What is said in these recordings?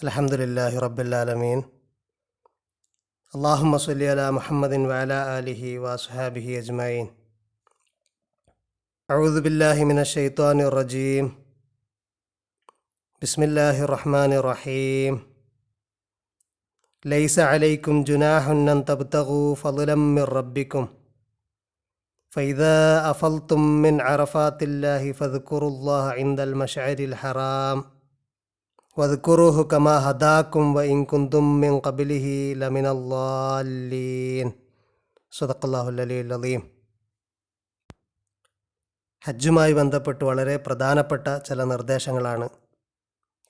അൽഹംദുലില്ലാഹി റബ്ബിൽ ആലമീൻ. അല്ലാഹുമ്മ സ്വല്ലി അലാ മുഹമ്മദിൻ വഅലാ ആലിഹി വഅസ്ഹാബിഹി അജ്മഈൻ. അഊദു ബില്ലാഹി മിനശ് ശൈത്വാനിർ റജീം. ബിസ്മില്ലാഹിർ റഹ്മാനിർ റഹീം. ലൈസ അലൈക്കും ജുനാഹുൻ അൻ തബ്തഗൂ ഫളലം മിർ റബ്ബിക്കും ഫഇദാ അഫൽതും മിൻ അറഫാത്തില്ലാഹി ഫദ്കുറുല്ലാഹ ഇൻദൽ മശ്അരിൽ ഹറാം വദ്കുറൂഹു കമാ ഹദാക്കും വഇൻ കുന്തും മിൻ ഖബ്ലിഹി ലമിനദ്ദാല്ലീൻ. സദഖല്ലാഹുൽ അലിയ്യുൽ അദീം. ഹജ്ജുമായി ബന്ധപ്പെട്ട് വളരെ പ്രധാനപ്പെട്ട ചില നിർദ്ദേശങ്ങളാണ്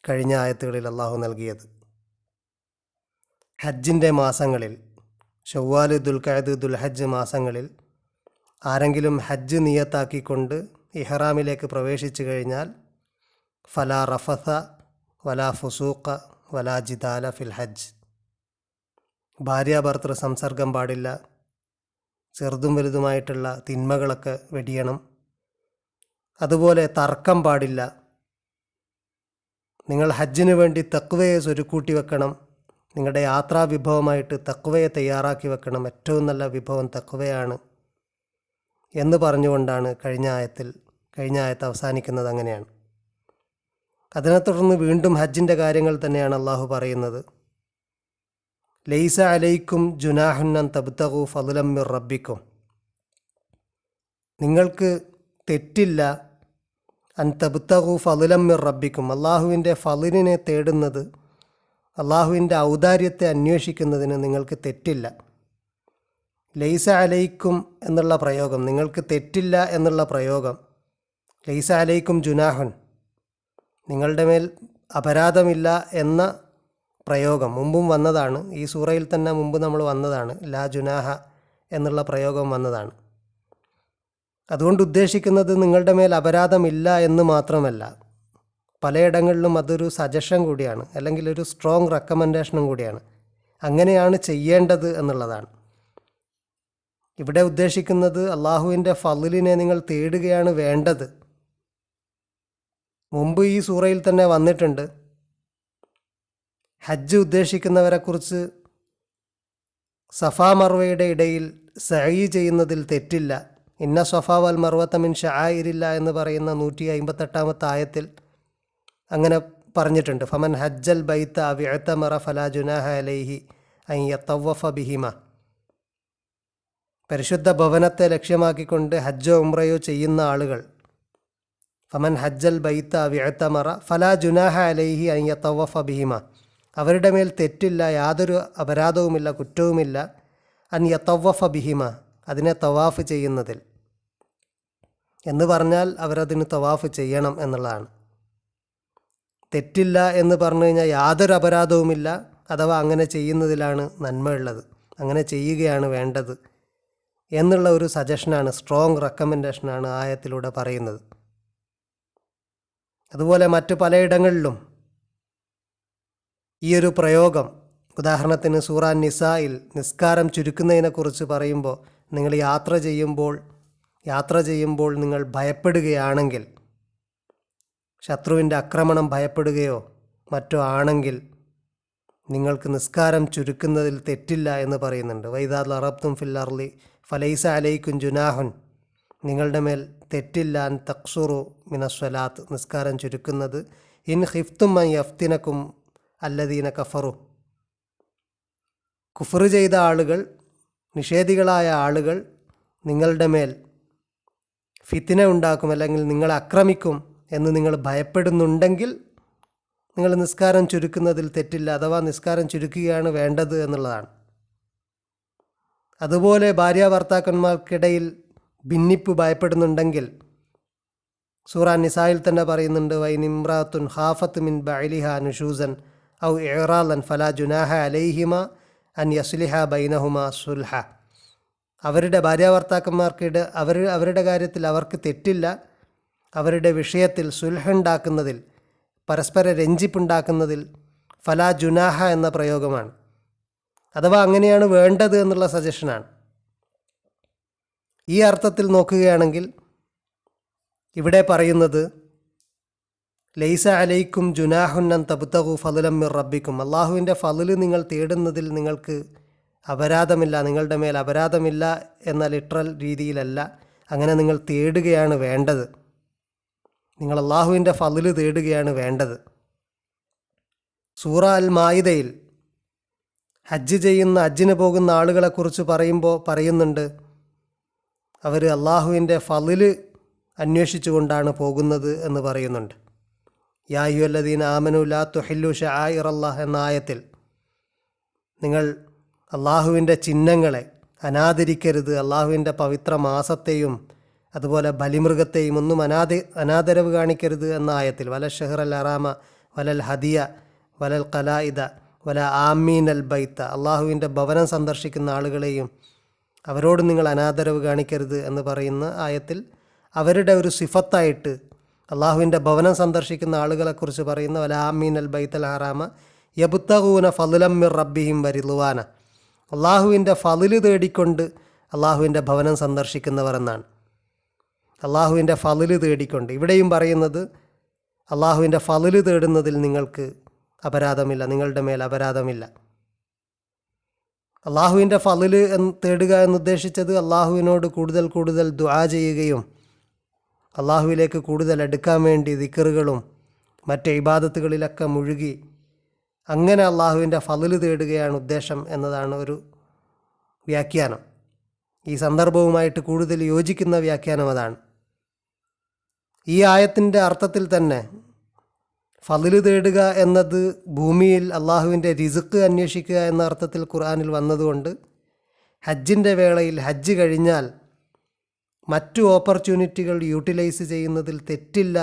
കഴിഞ്ഞ ആയത്തുകളിൽ അള്ളാഹു നൽകിയത്. ഹജ്ജിൻ്റെ മാസങ്ങളിൽ, ശവ്വാൽ, ദുൽഖഅദ്, ദുൽഹജ്ജ് മാസങ്ങളിൽ ആരെങ്കിലും ഹജ്ജ് നിയത്താക്കിക്കൊണ്ട് ഇഹ്റാമിലേക്ക് പ്രവേശിച്ചു കഴിഞ്ഞാൽ ഫലാ റഫസ വലാ ഫുസൂഖ വലാ ജിദാല ഫിൽ ഹജ്ജ്. ഭാര്യാഭർത്തൃ സംസർഗം പാടില്ല, ചെറുതും വലുതുമായിട്ടുള്ള തിന്മകളൊക്കെ വെടിയണം. അതുപോലെ തർക്കം പാടില്ല. നിങ്ങൾ ഹജ്ജിന് വേണ്ടി തഖ്വയെ സ്വരുക്കൂട്ടി വെക്കണം. നിങ്ങളുടെ യാത്രാ വിഭവമായിട്ട് തഖ്വയെ തയ്യാറാക്കി വെക്കണം. ഏറ്റവും നല്ല വിഭവം തഖ്വയാണ് എന്ന് പറഞ്ഞുകൊണ്ടാണ് കഴിഞ്ഞ ആയത്ത് അവസാനിക്കുന്നത്. അങ്ങനെയാണ്. അതിനെ തുടർന്ന് വീണ്ടും ഹജ്ജിൻ്റെ കാര്യങ്ങൾ തന്നെയാണ് അള്ളാഹു പറയുന്നത്. ലൈസ അലൈക്കും ജുനാഹുൻ അൻ തബ്തഗൂ ഫളലം മിർ റബ്ബിക്കും. നിങ്ങൾക്ക് തെറ്റില്ല അൻ തബ്തഗൂ ഫളലം മിർ റബ്ബിക്കും, അള്ളാഹുവിൻ്റെ ഫളിനെ തേടുന്നത്, അള്ളാഹുവിൻ്റെ ഔദാര്യത്തെ അന്വേഷിക്കുന്നതിന് നിങ്ങൾക്ക് തെറ്റില്ല. ലൈസ അലൈക്കും എന്നുള്ള പ്രയോഗം, നിങ്ങൾക്ക് തെറ്റില്ല എന്നുള്ള പ്രയോഗം, ലൈസ അലൈക്കും ജുനാഹുൻ, നിങ്ങളുടെ മേൽ അപരാധമില്ല എന്ന പ്രയോഗം മുമ്പും വന്നതാണ്. ഈ സൂറയിൽ തന്നെ മുമ്പ് നമ്മൾ വന്നതാണ്. ലാ ജുനാഹ എന്നുള്ള പ്രയോഗം വന്നതാണ്. അതുകൊണ്ട് ഉദ്ദേശിക്കുന്നത് നിങ്ങളുടെ മേൽ അപരാധമില്ല എന്ന് മാത്രമല്ല, പലയിടങ്ങളിലും അതൊരു സജഷൻ കൂടിയാണ്, അല്ലെങ്കിൽ ഒരു സ്ട്രോങ് റെക്കമെൻഡേഷനും കൂടിയാണ്. അങ്ങനെയാണ് ചെയ്യേണ്ടത് എന്നുള്ളതാണ്. ഇവിടെ ഉദ്ദേശിക്കുന്നത് അള്ളാഹുവിൻ്റെ ഫളിനെ നിങ്ങൾ തേടുകയാണ് വേണ്ടത്. മുമ്പ് ഈ സൂറയിൽ തന്നെ വന്നിട്ടുണ്ട്. ഹജ്ജ് ഉദ്ദേശിക്കുന്നവരെക്കുറിച്ച് സഫാ മർവയുടെ ഇടയിൽ സഅയ് ചെയ്യുന്നതിൽ തെറ്റില്ല. ഇന്ന സഫാ വൽ മർവത മിൻ ശആഇരില്ല എന്ന് പറയുന്ന 158 ആയത്തിൽ അങ്ങനെ പറഞ്ഞിട്ടുണ്ട്. ഫമൻ ഹജ്ജൽ ബൈത അവ ഇഅ്തമറ ഫലാ ജുനാഹ അലൈഹി അൻ യതവഫ ബിഹിമ. പരിശുദ്ധ ഭവനത്തെ ലക്ഷ്യമാക്കിക്കൊണ്ട് ഹജ്ജോ ഉംറയോ ചെയ്യുന്ന ആളുകൾ, ഫമൻ ഹജ്ജൽ ബൈത അവ ഇഅ്തമറ ഫലാ ജുനാഹ അലൈഹി അൻ യതവഫ ബിഹിമ, അവരുടെ മേൽ തെറ്റില്ല, യാതൊരു അപരാധവുമില്ല, കുറ്റവുമില്ല, അൻ യതവഫ ബിഹിമ, അതിനെ തവാഫ് ചെയ്യുന്നതിൽ. എന്ന് പറഞ്ഞാൽ അവരതിന് തവാഫ് ചെയ്യണം എന്നുള്ളതാണ്. തെറ്റില്ല എന്ന് പറഞ്ഞു കഴിഞ്ഞാൽ യാതൊരു അപരാധവുമില്ല, അഥവാ അങ്ങനെ ചെയ്യുന്നതിലാണ് നന്മയുള്ളത്, അങ്ങനെ ചെയ്യുകയാണ് വേണ്ടത് എന്നുള്ള ഒരു സജഷനാണ്, സ്ട്രോങ് റെക്കമെൻഡേഷനാണ് ആയത്തിലൂടെ പറയുന്നത്. അതുപോലെ മറ്റു പലയിടങ്ങളിലും ഈ ഒരു പ്രയോഗം, ഉദാഹരണത്തിന് സൂറ നിസായിൽ നിസ്കാരം ചുരുക്കുന്നതിനെക്കുറിച്ച് പറയുമ്പോൾ, നിങ്ങൾ യാത്ര ചെയ്യുമ്പോൾ നിങ്ങൾ ഭയപ്പെടുകയാണെങ്കിൽ, ശത്രുവിൻ്റെ ആക്രമണം ഭയപ്പെടുകയോ മറ്റോ ആണെങ്കിൽ നിങ്ങൾക്ക് നിസ്കാരം ചുരുക്കുന്നതിൽ തെറ്റില്ല എന്ന് പറയുന്നുണ്ട്. വൈദാ ലറബ്തും ഫിൽ അർളി ഫലൈസ അലൈക്കും ജുനാഹുൻ, നിങ്ങളുടെ മേൽ തെറ്റില്ല അൻ തഖ്സുറു മിനസ്വലാത്ത്, നിസ്കാരം ചുരുക്കുന്നത്. ഇൻ ഖിഫ്തും അൻ യഫ്തിനക്കും അല്ലദീന കഫറു, കുഫ്ർ ചെയ്ത ആളുകൾ, നിഷേധികളായ ആളുകൾ നിങ്ങളുടെ മേൽ ഫിത്ന ഉണ്ടാക്കും, അല്ലെങ്കിൽ നിങ്ങളെ ആക്രമിക്കും എന്ന് നിങ്ങൾ ഭയപ്പെടുന്നുണ്ടെങ്കിൽ നിങ്ങൾ നിസ്കാരം ചുരുക്കുന്നതിൽ തെറ്റില്ല, അഥവാ നിസ്കാരം ചുരുക്കുകയാണ് വേണ്ടത് എന്നുള്ളതാണ്. അതുപോലെ ഭാര്യാഭർത്താക്കന്മാർക്കിടയിൽ ഭിന്നിപ്പ് ഭയപ്പെടുന്നുണ്ടെങ്കിൽ സൂറ നിസായിൽ തന്നെ പറയുന്നുണ്ട്, വൈൻ ഇംറാത്തുൻ ഖാഫത്ത് മിൻ ബഅലിഹ നുഷൂസൻ ഔ ഇഅറാലൻ ഫലാ ജുനാഹ അലൈഹിമ അൻ യസ്ലിഹ ബൈനഹുമ സുൽഹ. അവരുടെ ഭാര്യാഭർത്താക്കന്മാർക്കിടെ അവരുടെ കാര്യത്തിൽ അവർക്ക് തെറ്റില്ല, അവരുടെ വിഷയത്തിൽ സുൽഹ് ഉണ്ടാക്കുന്നതിൽ, പരസ്പര രഞ്ജിപ്പുണ്ടാക്കുന്നതിൽ ഫലാ ജുനാഹ എന്ന പ്രയോഗമാണ്. അഥവാ അങ്ങനെയാണ് വേണ്ടത് എന്നുള്ള സജഷനാണ്. ഈ അർത്ഥത്തിൽ നോക്കുകയാണെങ്കിൽ ഇവിടെ പറയുന്നത് ലൈസ അലൈക്കും ജുനാഹുന്നൻ തബ്തഗു ഫളലം മിർ റബ്ബിക്കും, അള്ളാഹുവിൻ്റെ ഫളല് നിങ്ങൾ തേടുന്നതിൽ നിങ്ങൾക്ക് അപരാധമില്ല, നിങ്ങളുടെ മേൽ അപരാധമില്ല എന്ന ലിറ്ററൽ രീതിയിലല്ല. അങ്ങനെ നിങ്ങൾ തേടുകയാണ് വേണ്ടത്. നിങ്ങൾ അള്ളാഹുവിൻ്റെ ഫളല് തേടുകയാണ് വേണ്ടത്. സൂറ അൽ മായിദയിൽ ഹജ്ജിന് പോകുന്ന ആളുകളെക്കുറിച്ച് പറയുന്നുണ്ട്, അവർ അള്ളാഹുവിൻ്റെ ഫളല് അന്വേഷിച്ചുകൊണ്ടാണ് പോകുന്നത് എന്ന് പറയുന്നുണ്ട്. യാ അയ്യുഹല്ലദീന ആമനു ലാ തുഹില്ലു ശആയിറല്ലാഹ് എന്ന ആയത്തിൽ നിങ്ങൾ അള്ളാഹുവിൻ്റെ ചിഹ്നങ്ങളെ അനാദരിക്കരുത്, അള്ളാഹുവിൻ്റെ പവിത്ര മാസത്തെയും അതുപോലെ ബലിമൃഗത്തെയും ഒന്നും അനാദരവ് കാണിക്കരുത് എന്ന ആയത്തിൽ വല ഷഹ്റൽ ഹറാമ വലൽ ഹദിയ വലൽ ഖലായിദ വല ആമീൻ അൽ ബൈത്ത, അള്ളാഹുവിൻ്റെ ഭവനം സന്ദർശിക്കുന്ന ആളുകളെയും അവരോട് നിങ്ങൾ അനാദരവ് കാണിക്കരുത് എന്ന് പറയുന്ന ആയത്തിൽ അവരുടെ ഒരു സിഫത്തായിട്ട് അള്ളാഹുവിൻ്റെ ഭവനം സന്ദർശിക്കുന്ന ആളുകളെക്കുറിച്ച് പറയുന്ന വല ആമീൻ അൽ ബൈത്തൽ ഹറാമ യബ്തഗൂന ഫളലം മിർ റബ്ബിഹിം വരിളുവാന, അള്ളാഹുവിൻ്റെ ഫളല് തേടിക്കൊണ്ട് അള്ളാഹുവിൻ്റെ ഭവനം സന്ദർശിക്കുന്നവർ എന്നാണ്. അള്ളാഹുവിൻ്റെ ഫളല് തേടിക്കൊണ്ട് ഇവിടെയും പറയുന്നത് അള്ളാഹുവിൻ്റെ ഫളല് തേടുന്നതിൽ നിങ്ങൾക്ക് അപരാധമില്ല, നിങ്ങളുടെ മേൽ അപരാധമില്ല. അള്ളാഹുവിൻ്റെ ഫളല് തേടുക എന്നുദ്ദേശിച്ചത് അള്ളാഹുവിനോട് കൂടുതൽ കൂടുതൽ ദുആ ചെയ്യുകയും അള്ളാഹുവിലേക്ക് കൂടുതൽ അടുക്കാൻ വേണ്ടി ദിക്റുകളും മറ്റ് ഇബാദത്തുകളിലൊക്കെ മുഴുകി അങ്ങനെ അള്ളാഹുവിൻ്റെ ഫളല് തേടുകയാണ് ഉദ്ദേശം എന്നതാണ് ഒരു വ്യാഖ്യാനം. ഈ സന്ദർഭവുമായിട്ട് കൂടുതൽ യോജിക്കുന്ന വ്യാഖ്യാനം അതാണ്. ഈ ആയത്തിൻ്റെ അർത്ഥത്തിൽ തന്നെ ഫളല് തേടുക എന്നത് ഭൂമിയിൽ അള്ളാഹുവിൻ്റെ റിസ്ക് അന്വേഷിക്കുക എന്ന അർത്ഥത്തിൽ ഖുർആനിൽ വന്നതുകൊണ്ട് ഹജ്ജിൻ്റെ വേളയിൽ ഹജ്ജ് കഴിഞ്ഞാൽ മറ്റു ഓപ്പർച്യൂണിറ്റികൾ യൂട്ടിലൈസ് ചെയ്യുന്നതിൽ തെറ്റില്ല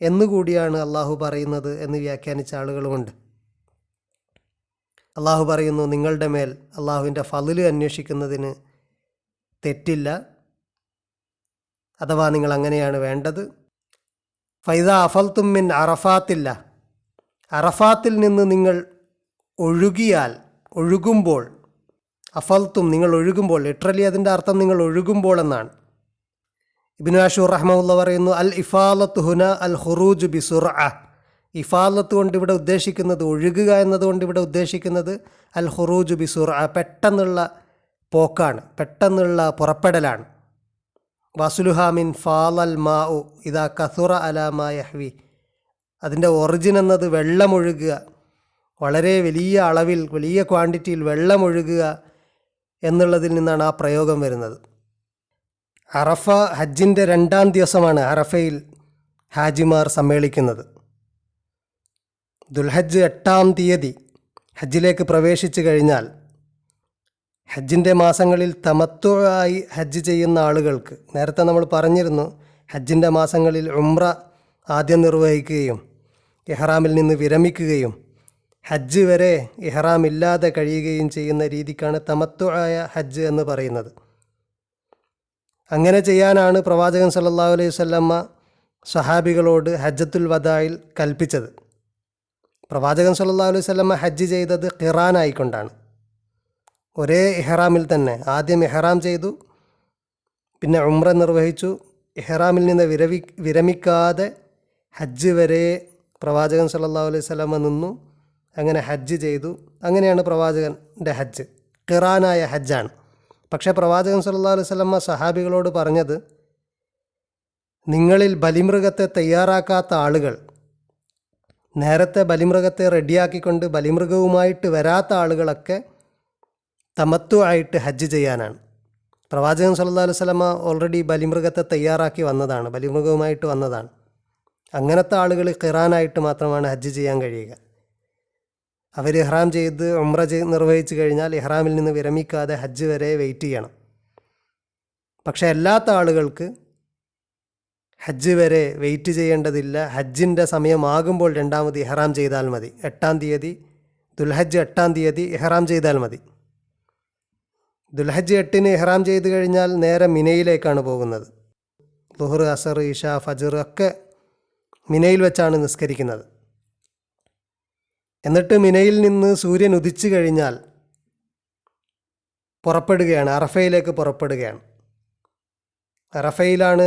എന്നുകൂടിയാണ് അള്ളാഹു പറയുന്നത് എന്ന് വ്യാഖ്യാനിച്ച ആളുകളുമുണ്ട്. അള്ളാഹു പറയുന്നു, നിങ്ങളുടെ മേൽ അള്ളാഹുവിൻ്റെ ഫളല് അന്വേഷിക്കുന്നതിന് തെറ്റില്ല, അഥവാ നിങ്ങൾ അങ്ങനെയാണ് വേണ്ടത്. ഫൈദ അഫൽത്തും മിൻ അറഫാത്തില്ല, അറഫാത്തിൽ നിന്ന് നിങ്ങൾ ഒഴുകുമ്പോൾ, അഫൽത്തും നിങ്ങൾ ഒഴുകുമ്പോൾ, ലിറ്ററലി അതിൻ്റെ അർത്ഥം നിങ്ങൾ ഒഴുകുമ്പോൾ എന്നാണ്. ഇബ്നു ആഷൂർ റഹ്മഹുല്ലാഹ് പറയുന്നു, അൽ ഇഫാലത്ത് ഹുന അൽ ഖുറൂജ് ബിസുർഅ, ഇഫാലത്ത് കൊണ്ട് ഇവിടെ ഉദ്ദേശിക്കുന്നത്, ഒഴുകുക എന്നതുകൊണ്ട് ഇവിടെ ഉദ്ദേശിക്കുന്നത് അൽ ഖുറൂജ് ബിസുർഅ, പെട്ടെന്നുള്ള പോക്കാണ്, പെട്ടെന്നുള്ള പുറപ്പെടലാണ്. വസുലുഹാമിൻ ഫാലൽ മാ ഉ ഇതാ കസുറ അലാമാ യഹ്വി, അതിൻ്റെ ഒറിജിൻ എന്നത് വെള്ളമൊഴുകുക, വളരെ വലിയ അളവിൽ വലിയ ക്വാണ്ടിറ്റിയിൽ വെള്ളമൊഴുകുക എന്നുള്ളതിൽ നിന്നാണ് ആ പ്രയോഗം വരുന്നത്. അറഫ ഹജ്ജിൻ്റെ 2-ാം ദിവസമാണ് അറഫയിൽ ഹാജിമാർ സമ്മേളിക്കുന്നത്. ദുൽഹജ്ജ് 8-ാം തീയതി ഹജ്ജിലേക്ക് പ്രവേശിച്ചു കഴിഞ്ഞാൽ ഹജ്ജിൻ്റെ മാസങ്ങളിൽ തമത്തുആയി ഹജ്ജ് ചെയ്യുന്ന ആളുകൾക്ക്, നേരത്തെ നമ്മൾ പറഞ്ഞിരുന്നു, ഹജ്ജിൻ്റെ മാസങ്ങളിൽ ഉംറ ആദ്യം നിർവഹിക്കുകയും ഇഹ്റാമിൽ നിന്ന് വിരമിക്കുകയും ഹജ്ജ് വരെ ഇഹ്റാം ഇല്ലാതെ കഴിയുകയും ചെയ്യുന്ന രീതിക്കാണ് തമത്തുആയ ഹജ്ജ് എന്ന് പറയുന്നത്. അങ്ങനെ ചെയ്യാനാണ് പ്രവാചകൻ സല്ലല്ലാഹു അലൈഹി വസല്ലമ സഹാബികളോട് ഹജ്ജത്തുൽ വദായിൽ കൽപ്പിച്ചത്. പ്രവാചകൻ സല്ലല്ലാഹു അലൈഹി വസല്ലമ ഹജ്ജ് ചെയ്തത് ഖിറാനായിക്കൊണ്ടാണ്. ഒരേ ഇഹ്റാമിൽ തന്നെ ആദ്യം ഇഹ്റാം ചെയ്തു, പിന്നെ ഉംറ നിർവഹിച്ചു. ഇഹ്റാമിൽ നിന്ന് വിരമിക്കാതെ ഹജ്ജ് വരെ പ്രവാചകൻ സല്ലല്ലാഹു അലൈഹി വസല്ലമ നിന്നു, അങ്ങനെ ഹജ്ജ് ചെയ്തു. അങ്ങനെയാണ് പ്രവാചകൻ്റെ ഹജ്ജ്, ഖിറാനായ ഹജ്ജാണ്. പക്ഷേ പ്രവാചകൻ സല്ലല്ലാഹു അലൈഹി വസല്ലമ സഹാബികളോട് പറഞ്ഞത്, നിങ്ങളിൽ ബലിമൃഗത്തെ തയ്യാറാക്കാത്ത ആളുകൾ, നേരത്തെ ബലിമൃഗത്തെ റെഡിയാക്കിക്കൊണ്ട് ബലിമൃഗവുമായിട്ട് വരാത്ത ആളുകളൊക്കെ തമത്തു ആയിട്ട് ഹജ്ജ് ചെയ്യാനാണ്. പ്രവാചകൻ സല്ലല്ലാഹു അലൈഹി വസല്ലമ ഓൾറെഡി ബലിമൃഗത്തെ തയ്യാറാക്കി വന്നതാണ്, ബലിമൃഗവുമായിട്ട് വന്നതാണ്. അങ്ങനത്തെ ആളുകൾ ഖിറാനായിട്ട് മാത്രമാണ് ഹജ്ജ് ചെയ്യാൻ കഴിയുക. അവർ ഇഹ്റാം ചെയ്ത് ഉംറ നിർവഹിച്ചു കഴിഞ്ഞാൽ ഇഹ്റാമിൽ നിന്ന് വിരമിക്കാതെ ഹജ്ജ് വരെ വെയിറ്റ് ചെയ്യണം. പക്ഷേ അല്ലാത്ത ആളുകൾക്ക് ഹജ്ജ് വരെ വെയിറ്റ് ചെയ്യേണ്ടതില്ല. ഹജ്ജിൻ്റെ സമയമാകുമ്പോൾ രണ്ടാമത് ഇഹ്റാം ചെയ്താൽ മതി. 8-ാം തീയതി ദുൽഹജ്ജ് 8-ാം തീയതി ഇഹ്റാം ചെയ്താൽ മതി. ദുൽഹജ്ജ് 8-ന് ഇഹ്റാം ചെയ്ത് കഴിഞ്ഞാൽ നേരെ മിനയിലേക്കാണ് പോകുന്നത്. ളുഹർ, അസർ, ഇഷ, ഫജ്ർ ഒക്കെ മിനയിൽ വെച്ചാണ് നിസ്കരിക്കുന്നത്. എന്നിട്ട് മിനയിൽ നിന്ന് സൂര്യൻ ഉദിച്ചു കഴിഞ്ഞാൽ പുറപ്പെടുകയാണ്, അറഫയിലേക്ക് പുറപ്പെടുകയാണ്. അറഫയിലാണ്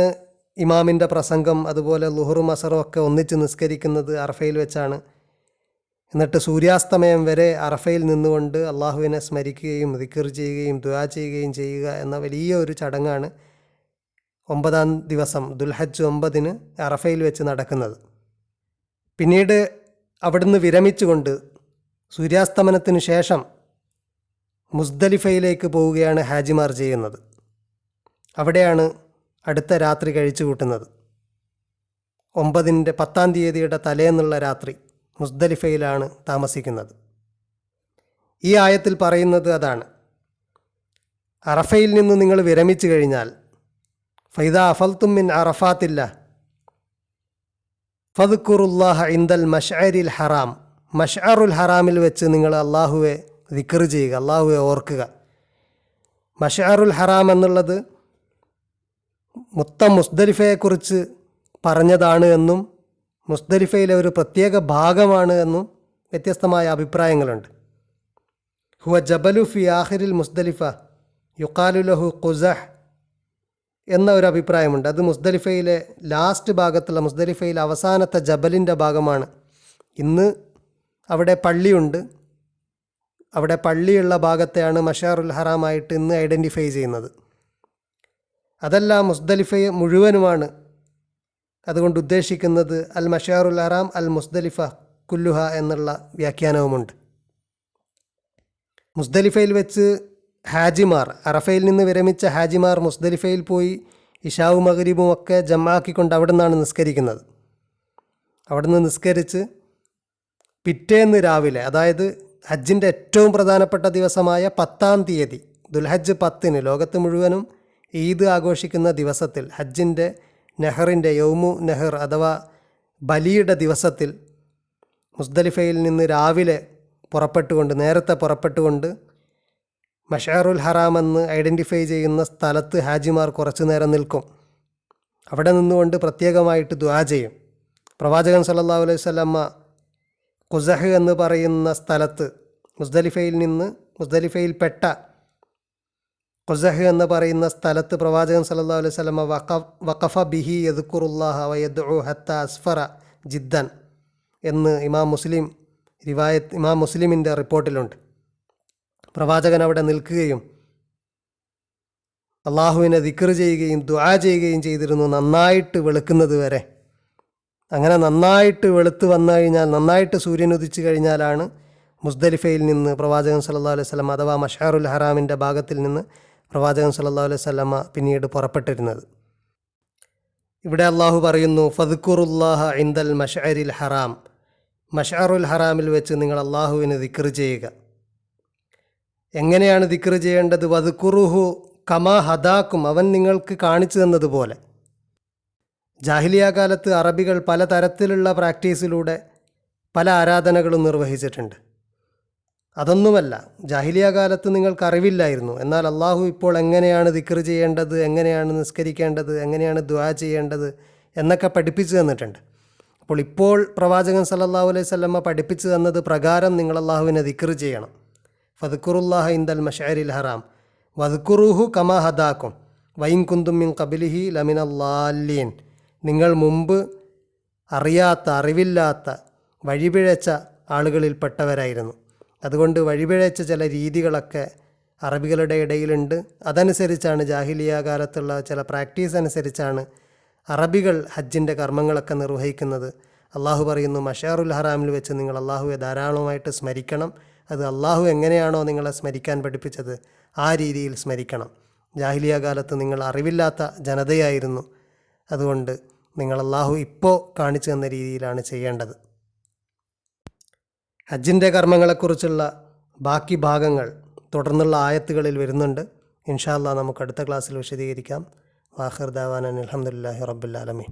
ഇമാമിൻ്റെ പ്രസംഗം, അതുപോലെ ലുഹറും അസറും ഒക്കെ ഒന്നിച്ച് നിസ്കരിക്കുന്നത് അറഫയിൽ വെച്ചാണ്. എന്നിട്ട് സൂര്യാസ്തമയം വരെ അറഫയിൽ നിന്നുകൊണ്ട് അള്ളാഹുവിനെ സ്മരിക്കുകയും ദിക്ർ ചെയ്യുകയും ദുആ ചെയ്യുകയും ചെയ്യുക എന്ന വലിയ ഒരു ചടങ്ങാണ് 9-ാം ദിവസം ദുൽഹജ്ജ് 9-ന് അറഫയിൽ വെച്ച് നടക്കുന്നത്. പിന്നീട് അവിടുന്ന് വിരമിച്ചുകൊണ്ട് സൂര്യാസ്തമനത്തിന് ശേഷം മുസ്ദലിഫയിലേക്ക് പോവുകയാണ് ഹാജിമാർ ചെയ്യുന്നത്. അവിടെയാണ് അടുത്ത രാത്രി കഴിച്ചു കൂട്ടുന്നത്. 10-ാം തീയതിയുടെ തലേന്നുള്ള രാത്രി മുസ്ദലിഫയിലാണ് താമസിക്കുന്നത്. ഈ ആയത്തിൽ പറയുന്നത് അതാണ്. അറഫയിൽ നിന്ന് നിങ്ങൾ വിരമിച്ചു കഴിഞ്ഞാൽ ഫൈദാ അഫൽത്തും മിൻ അറഫാത്തില്ല ഫദ്കുറുല്ലാഹ ഇൻദൽ മഷ്അരിൽ ഹറാം. മഷ്അറുൽ ഹറാമിൽ വെച്ച് നിങ്ങൾ അള്ളാഹുവെ ദിക്ർ ചെയ്യുക, അള്ളാഹുവെ ഓർക്കുക. മഷ്അറുൽ ഹറാം എന്നുള്ളത് മൊത്തം മുസ്ദലിഫയെക്കുറിച്ച് പറഞ്ഞതാണ് എന്നും മുസ്ദലിഫയിലെ ഒരു പ്രത്യേക ഭാഗമാണ് എന്നും വ്യത്യസ്തമായ അഭിപ്രായങ്ങളുണ്ട്. ഹുവ ജബലു ഫി ആഖിരിൽ മുസ്ദലിഫ യുഖാലു ലഹു ഖുസഹ് എന്ന ഒരു അഭിപ്രായമുണ്ട്. അത് മുസ്ദലിഫയിലെ ലാസ്റ്റ് ഭാഗത്തുള്ള, മുസ്ദലിഫയിലെ അവസാനത്തെ ജബലിൻ്റെ ഭാഗമാണ്. ഇന്ന് അവിടെ പള്ളിയുണ്ട്. അവിടെ പള്ളിയുള്ള ഭാഗത്തെയാണ് മഷാറുൽ ഹറാമായിട്ട് ഇന്ന് ഐഡൻറ്റിഫൈ ചെയ്യുന്നത്. അതല്ല, മുസ്ദലിഫ മുഴുവനുമാണ് അതുകൊണ്ട് ഉദ്ദേശിക്കുന്നത് അൽ മഷാറുൽ ഹറാം അൽ മുസ്ദലിഫ കുല്ലുഹ എന്നുള്ള വ്യാഖ്യാനവുമുണ്ട്. മുസ്ദലിഫയിൽ വെച്ച് ഹാജിമാർ, അറഫയിൽ നിന്ന് വിരമിച്ച ഹാജിമാർ മുസ്ദലിഫയിൽ പോയി ഇശാവും മഗ്രിബും ഒക്കെ ജമാക്കിക്കൊണ്ട് അവിടെ നിന്നാണ് നിസ്കരിക്കുന്നത്. അവിടെ നിന്ന് നിസ്കരിച്ച് പിറ്റേന്ന് രാവിലെ, അതായത് ഹജ്ജിൻ്റെ ഏറ്റവും പ്രധാനപ്പെട്ട ദിവസമായ 10-ാം തീയതി ദുൽഹജ്ജ് 10-ന് ലോകത്ത് മുഴുവനും ഈദ് ആഘോഷിക്കുന്ന ദിവസത്തിൽ, ഹജ്ജിൻ്റെ നെഹറിൻ്റെ യൗമു നെഹർ അഥവാ ബലിയുടെ ദിവസത്തിൽ മുസ്ദലിഫയിൽ നിന്ന് രാവിലെ നേരത്തെ പുറപ്പെട്ടുകൊണ്ട് മഷാറുൽ ഹറാം എന്ന് ഐഡൻറ്റിഫൈ ചെയ്യുന്ന സ്ഥലത്ത് ഹാജിമാർ കുറച്ചു നേരം നിൽക്കും. അവിടെ നിന്നുകൊണ്ട് പ്രത്യേകമായിട്ട് ദുആ ചെയ്യും. പ്രവാചകൻ സല്ലല്ലാഹു അലൈഹി വസല്ലമ ഖുസഹ് എന്ന് പറയുന്ന സ്ഥലത്ത്, മുസ്ദലിഫയിൽപ്പെട്ട ഖുസഹ് എന്ന് പറയുന്ന സ്ഥലത്ത് പ്രവാചകൻ സല്ലല്ലാഹു അലൈഹി വസല്ലമ വഖഫ ബിഹി യദ്കുറുല്ലാഹ വയദ്ഉ ഹത്ത അസ്ഫറ ജിദ്ദൻ എന്ന് ഇമാം മുസ്ലിമിൻ്റെ റിപ്പോർട്ടിലുണ്ട്. പ്രവാചകൻ അവിടെ നിൽക്കുകയും അള്ളാഹുവിനെ ദിക്ർ ചെയ്യുകയും ദുആ ചെയ്യുകയും ചെയ്തിരുന്നു, നന്നായിട്ട് വെളുക്കുന്നത് വരെ. അങ്ങനെ നന്നായിട്ട് വെളുത്ത് വന്നു കഴിഞ്ഞാൽ, നന്നായിട്ട് സൂര്യൻ ഉദിച്ചു കഴിഞ്ഞാലാണ് മുസ്ദലിഫയിൽ നിന്ന് പ്രവാചകൻ സല്ലല്ലാഹു അലൈഹി വസല്ലം അഥവാ മഷ്അറുൽ ഹറാമിൻ്റെ ഭാഗത്തിൽ നിന്ന് പ്രവാചകൻ സല്ലല്ലാഹു അലൈഹി വസല്ലമ പിന്നീട് പുറപ്പെട്ടിരുന്നത്. ഇവിടെ അള്ളാഹു പറയുന്നു, ഫദ്കുറുല്ലാഹ ഇൻദൽ മഷ്അരിൽ ഹറാം. മഷ്അറുൽ ഹറാമിൽ വെച്ച് നിങ്ങൾ അള്ളാഹുവിനെ ദിക്ർ ചെയ്യുക. എങ്ങനെയാണ് ദിക്ർ ചെയ്യേണ്ടത്? വദ്കുറുഹു കമാ ഹദാക്കും, അവൻ നിങ്ങൾക്ക് കാണിച്ചു തന്നതുപോലെ. ജാഹിലിയ കാലത്ത് അറബികൾ പലതരത്തിലുള്ള പ്രാക്ടീസിലൂടെ പല ആരാധനകളും നിർവഹിച്ചിട്ടുണ്ട്. അതൊന്നുമല്ല, ജാഹിലിയ കാലത്ത് നിങ്ങൾക്ക് അറിവില്ലായിരുന്നു. എന്നാൽ അള്ളാഹു ഇപ്പോൾ എങ്ങനെയാണ് ദിക്ർ ചെയ്യേണ്ടത്, എങ്ങനെയാണ് നിസ്കരിക്കേണ്ടത്, എങ്ങനെയാണ് ദുആ ചെയ്യേണ്ടത് എന്നൊക്കെ പഠിപ്പിച്ചു തന്നിട്ടുണ്ട്. ഇപ്പോൾ പ്രവാചകൻ സല്ലല്ലാഹു അലൈഹി വസല്ലമ പഠിപ്പിച്ചു തന്നത് പ്രകാരം നിങ്ങൾ അള്ളാഹുവിനെ ദിക്ർ ചെയ്യണം. ഫദ്കുറുല്ലാഹ ഇൻദൽ മഷ്അരിൽ ഹറാം വദ്കുറുഹു കമാ ഹദാക്കും വൈൻ കുന്തും മിൻ ഖബ്ലിഹി ലമിനല്ലാലീൻ. നിങ്ങൾ മുമ്പ് അറിവില്ലാത്ത വഴിപിഴച്ച ആളുകളിൽപ്പെട്ടവരായിരുന്നു. അതുകൊണ്ട് വഴിപിഴച്ച ചില രീതികളൊക്കെ അറബികളുടെ ഇടയിലുണ്ട്. അതനുസരിച്ചാണ്, ജാഹിലിയ കാലത്തുള്ള ചില പ്രാക്ടീസ് അനുസരിച്ചാണ് അറബികൾ ഹജ്ജിൻ്റെ കർമ്മങ്ങളൊക്കെ നിർവഹിക്കുന്നത്. അള്ളാഹു പറയുന്നു, മഷാറുൽ ഹറാമിൽ വെച്ച് നിങ്ങൾ അള്ളാഹുവെ ധാരാളമായിട്ട് സ്മരിക്കണം. അത് അള്ളാഹു എങ്ങനെയാണോ നിങ്ങളെ സ്മരിക്കാൻ പഠിപ്പിച്ചത് ആ രീതിയിൽ സ്മരിക്കണം. ജാഹിലിയ കാലത്ത് നിങ്ങൾ അറിവില്ലാത്ത ജനതയായിരുന്നു. അതുകൊണ്ട് നിങ്ങൾ അള്ളാഹു ഇപ്പോൾ കാണിച്ചു തന്ന രീതിയിലാണ് ചെയ്യേണ്ടത്. ഹജ്ജിൻ്റെ കർമ്മങ്ങളെക്കുറിച്ചുള്ള ബാക്കി ഭാഗങ്ങൾ തുടർന്നുള്ള ആയത്തുകളിൽ വരുന്നുണ്ട്. ഇൻഷാ അല്ലാഹ് നമുക്ക് അടുത്ത ക്ലാസ്സിൽ വിശദീകരിക്കാം. വാഖിർ ദഅവാനാ അൽഹംദുലില്ലാഹി റബ്ബിൽ ആലമീൻ.